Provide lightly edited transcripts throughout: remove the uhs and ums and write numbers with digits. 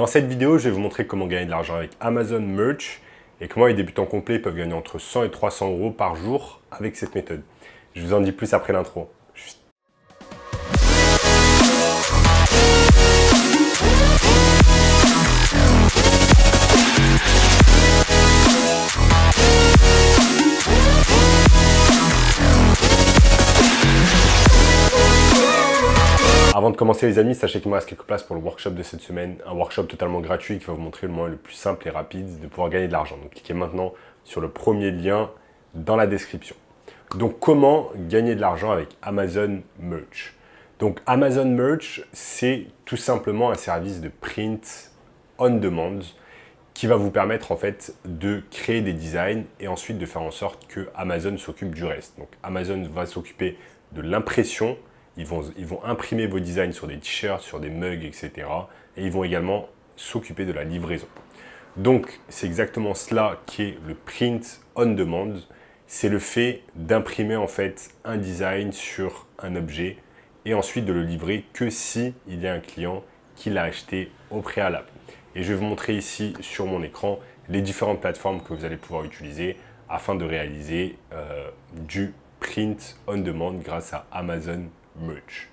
Dans cette vidéo, je vais vous montrer comment gagner de l'argent avec Amazon Merch et comment les débutants complets peuvent gagner entre 100 et 300 euros par jour avec cette méthode. Je vous en dis plus après l'intro. Avant de commencer les amis, sachez qu'il me reste quelques places pour le workshop de cette semaine, un workshop totalement gratuit qui va vous montrer le moyen le plus simple et rapide de pouvoir gagner de l'argent. Donc cliquez maintenant sur le premier lien dans la description. Donc comment gagner de l'argent avec Amazon Merch? Donc Amazon Merch, c'est tout simplement un service de print on demand qui va vous permettre en fait de créer des designs et ensuite de faire en sorte que Amazon s'occupe du reste. Donc Amazon va s'occuper de l'impression. Ils vont imprimer vos designs sur des t-shirts, sur des mugs, etc. Et ils vont également s'occuper de la livraison. Donc, c'est exactement cela qui est le print on demand. C'est le fait d'imprimer en fait un design sur un objet et ensuite de le livrer que si il y a un client qui l'a acheté au préalable. Et je vais vous montrer ici sur mon écran les différentes plateformes que vous allez pouvoir utiliser afin de réaliser du print on demand grâce à Amazon Merch.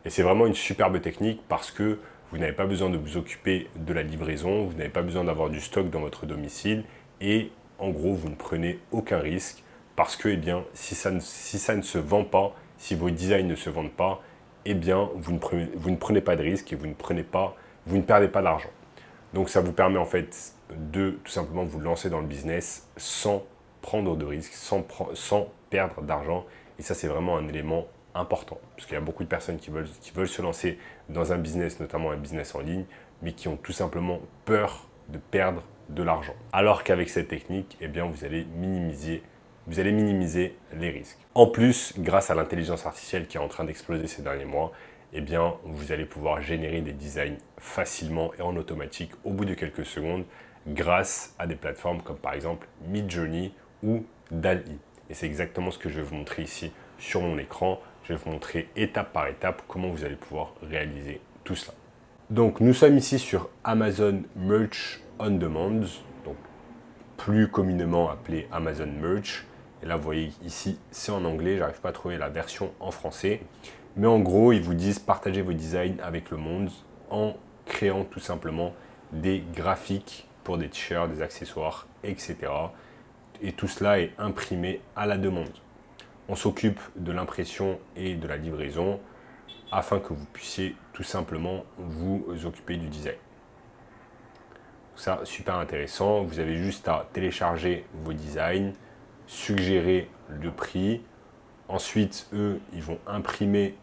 Et c'est vraiment une superbe technique parce que vous n'avez pas besoin de vous occuper de la livraison, vous n'avez pas besoin d'avoir du stock dans votre domicile et en gros vous ne prenez aucun risque parce que si ça ne se vend pas, si vos designs ne se vendent pas, vous ne prenez pas de risque et vous ne perdez pas d'argent. Donc ça vous permet en fait de tout simplement vous lancer dans le business sans prendre de risques, sans perdre d'argent. Et ça c'est vraiment un élément important, parce qu'il y a beaucoup de personnes qui veulent se lancer dans un business, notamment un business en ligne, mais qui ont tout simplement peur de perdre de l'argent. Alors qu'avec cette technique, vous allez minimiser les risques. En plus, grâce à l'intelligence artificielle qui est en train d'exploser ces derniers mois, vous allez pouvoir générer des designs facilement et en automatique au bout de quelques secondes grâce à des plateformes comme par exemple Midjourney ou DALL-E. Et c'est exactement ce que je vais vous montrer ici sur mon écran. Je vais vous montrer étape par étape comment vous allez pouvoir réaliser tout cela. Donc nous sommes ici sur Amazon Merch on Demand, donc plus communément appelé Amazon Merch. Et là vous voyez ici c'est en anglais, j'arrive pas à trouver la version en français. Mais en gros ils vous disent partagez vos designs avec le monde en créant tout simplement des graphiques pour des t-shirts, des accessoires, etc. Et tout cela est imprimé à la demande. On s'occupe de l'impression et de la livraison afin que vous puissiez tout simplement vous occuper du design. Ça, super intéressant. Vous avez juste à télécharger vos designs, suggérer le prix. Ensuite, eux, ils vont imprimer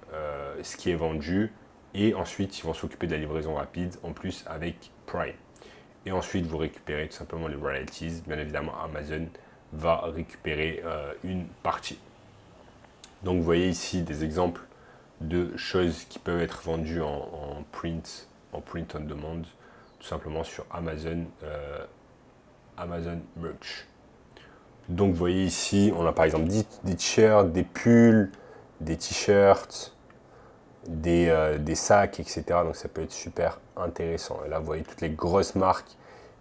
ce qui est vendu et ensuite, ils vont s'occuper de la livraison rapide en plus avec Prime. Et ensuite, vous récupérez tout simplement les royalties. Bien évidemment, Amazon va récupérer une partie. Donc vous voyez ici des exemples de choses qui peuvent être vendues en print on demand, tout simplement sur Amazon Merch. Donc vous voyez ici, on a par exemple des t-shirts, des pulls, des t-shirts, des sacs, etc. Donc ça peut être super intéressant. Et là vous voyez toutes les grosses marques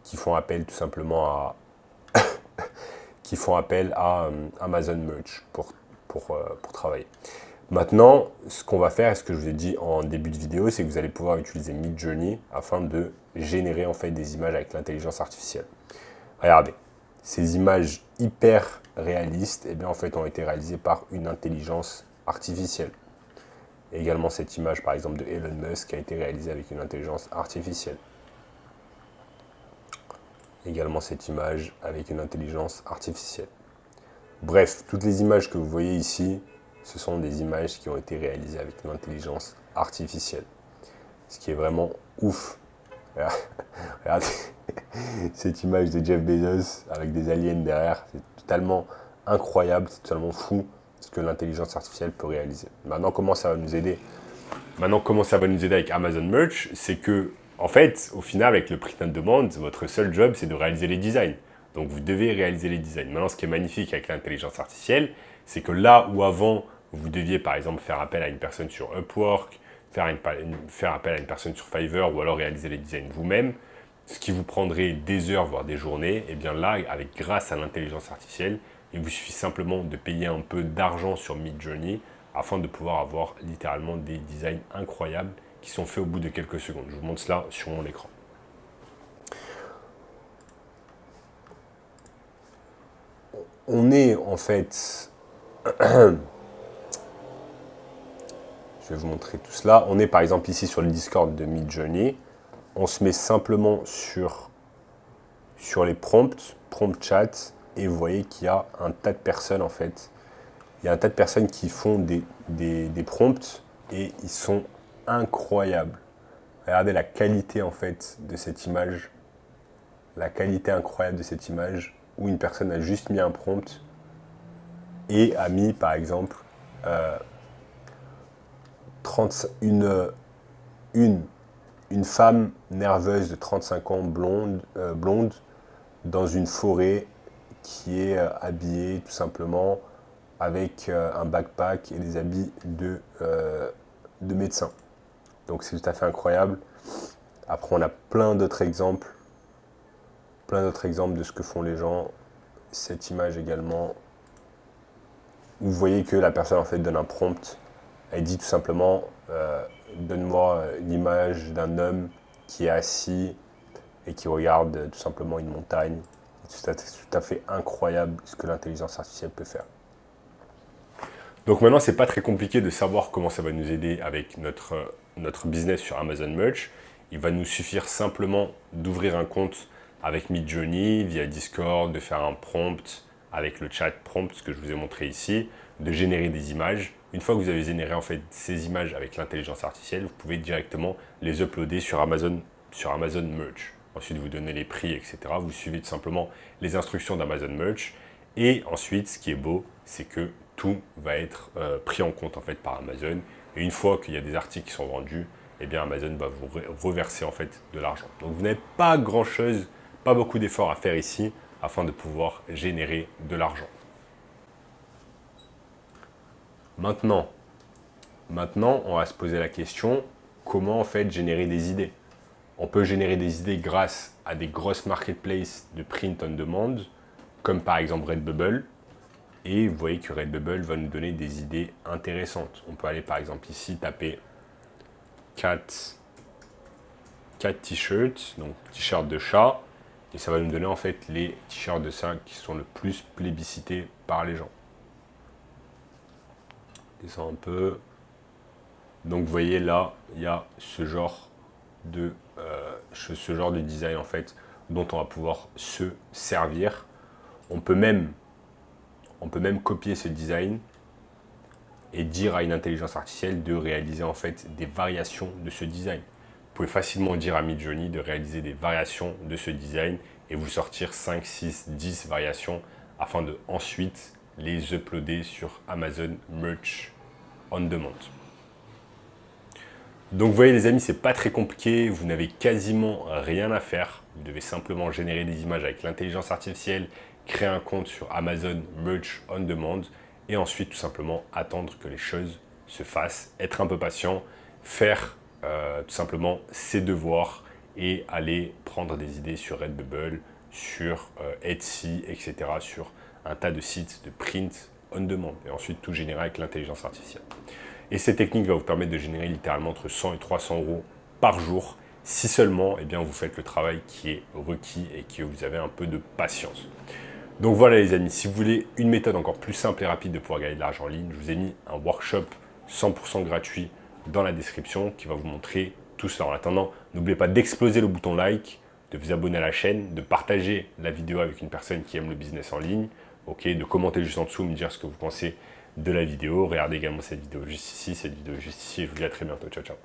qui font appel tout simplement à Amazon Merch pour travailler. Maintenant, ce qu'on va faire, et ce que je vous ai dit en début de vidéo, c'est que vous allez pouvoir utiliser Midjourney afin de générer en fait des images avec l'intelligence artificielle. Regardez, ces images hyper réalistes, en fait, ont été réalisées par une intelligence artificielle. Et également cette image, par exemple, de Elon Musk a été réalisée avec une intelligence artificielle. Également cette image avec une intelligence artificielle. Bref, toutes les images que vous voyez ici, ce sont des images qui ont été réalisées avec une intelligence artificielle. Ce qui est vraiment ouf. Regardez cette image de Jeff Bezos avec des aliens derrière. C'est totalement incroyable, c'est totalement fou ce que l'intelligence artificielle peut réaliser. Maintenant, comment ça va nous aider avec Amazon Merch? C'est que, en fait, au final, avec le print on demand, votre seul job, c'est de réaliser les designs. Donc vous devez réaliser les designs. Maintenant, ce qui est magnifique avec l'intelligence artificielle, c'est que là où avant, vous deviez par exemple faire appel à une personne sur Upwork, faire appel à une personne sur Fiverr ou alors réaliser les designs vous-même, ce qui vous prendrait des heures, voire des journées, et bien là, grâce à l'intelligence artificielle, il vous suffit simplement de payer un peu d'argent sur Midjourney afin de pouvoir avoir littéralement des designs incroyables qui sont faits au bout de quelques secondes. Je vous montre cela sur mon écran. On est en fait... Je vais vous montrer tout cela. On est par exemple ici sur le Discord de Midjourney. On se met simplement sur les prompts, prompt chat, et vous voyez qu'il y a un tas de personnes en fait. Il y a un tas de personnes qui font des prompts et ils sont incroyables. Regardez la qualité en fait de cette image. La qualité incroyable de cette image où une personne a juste mis un prompt et a mis par exemple une femme nerveuse de 35 ans, blonde, dans une forêt qui est habillée tout simplement avec un backpack et des habits de médecin. Donc c'est tout à fait incroyable. Après on a plein d'autres exemples de ce que font les gens. Cette image également, vous voyez que la personne en fait donne un prompt. Elle dit tout simplement donne-moi une image d'un homme qui est assis et qui regarde tout simplement une montagne. C'est tout à fait incroyable ce que l'intelligence artificielle peut faire. Donc maintenant, c'est pas très compliqué de savoir comment ça va nous aider avec notre business sur Amazon Merch. Il va nous suffire simplement d'ouvrir un compte avec Midjourney via Discord, de faire un prompt avec le chat prompt, ce que je vous ai montré ici, de générer des images. Une fois que vous avez généré en fait ces images avec l'intelligence artificielle, vous pouvez directement les uploader sur Amazon Merch. Ensuite, vous donnez les prix, etc. Vous suivez tout simplement les instructions d'Amazon Merch. Et ensuite, ce qui est beau, c'est que tout va être pris en compte en fait par Amazon. Et une fois qu'il y a des articles qui sont vendus, eh bien Amazon va vous reverser en fait de l'argent. Donc vous n'avez pas grand-chose, pas beaucoup d'efforts à faire ici afin de pouvoir générer de l'argent. Maintenant, on va se poser la question, comment en fait générer des idées? On peut générer des idées grâce à des grosses marketplaces de print on demand, comme par exemple Redbubble. Et vous voyez que Redbubble va nous donner des idées intéressantes. On peut aller par exemple ici taper 4 t-shirts, donc t-shirts de chat, et ça va nous donner en fait les t-shirts de ça qui sont le plus plébiscités par les gens. Descends un peu. Donc vous voyez là, il y a ce genre de design en fait dont on va pouvoir se servir. On peut même copier ce design et dire à une intelligence artificielle de réaliser en fait des variations de ce design. Vous pouvez facilement dire à Midjourney de réaliser des variations de ce design et vous sortir 5, 6, 10 variations afin de ensuite les uploader sur Amazon Merch on Demand. Donc vous voyez les amis, c'est pas très compliqué, vous n'avez quasiment rien à faire. Vous devez simplement générer des images avec l'intelligence artificielle, créer un compte sur Amazon Merch on Demand et ensuite tout simplement attendre que les choses se fassent, être un peu patient, faire tout simplement ses devoirs et aller prendre des idées sur Redbubble, sur Etsy, etc. sur un tas de sites de print on demand et ensuite tout générer avec l'intelligence artificielle. Et cette technique va vous permettre de générer littéralement entre 100 et 300 euros par jour si seulement eh bien, vous faites le travail qui est requis et que vous avez un peu de patience. Donc voilà les amis, si vous voulez une méthode encore plus simple et rapide de pouvoir gagner de l'argent en ligne, je vous ai mis un workshop 100% gratuit dans la description qui va vous montrer tout cela. En attendant, n'oubliez pas d'exploser le bouton like, de vous abonner à la chaîne, de partager la vidéo avec une personne qui aime le business en ligne, de commenter juste en dessous, me dire ce que vous pensez de la vidéo. Regardez également cette vidéo juste ici, et je vous dis à très bientôt. Ciao, ciao.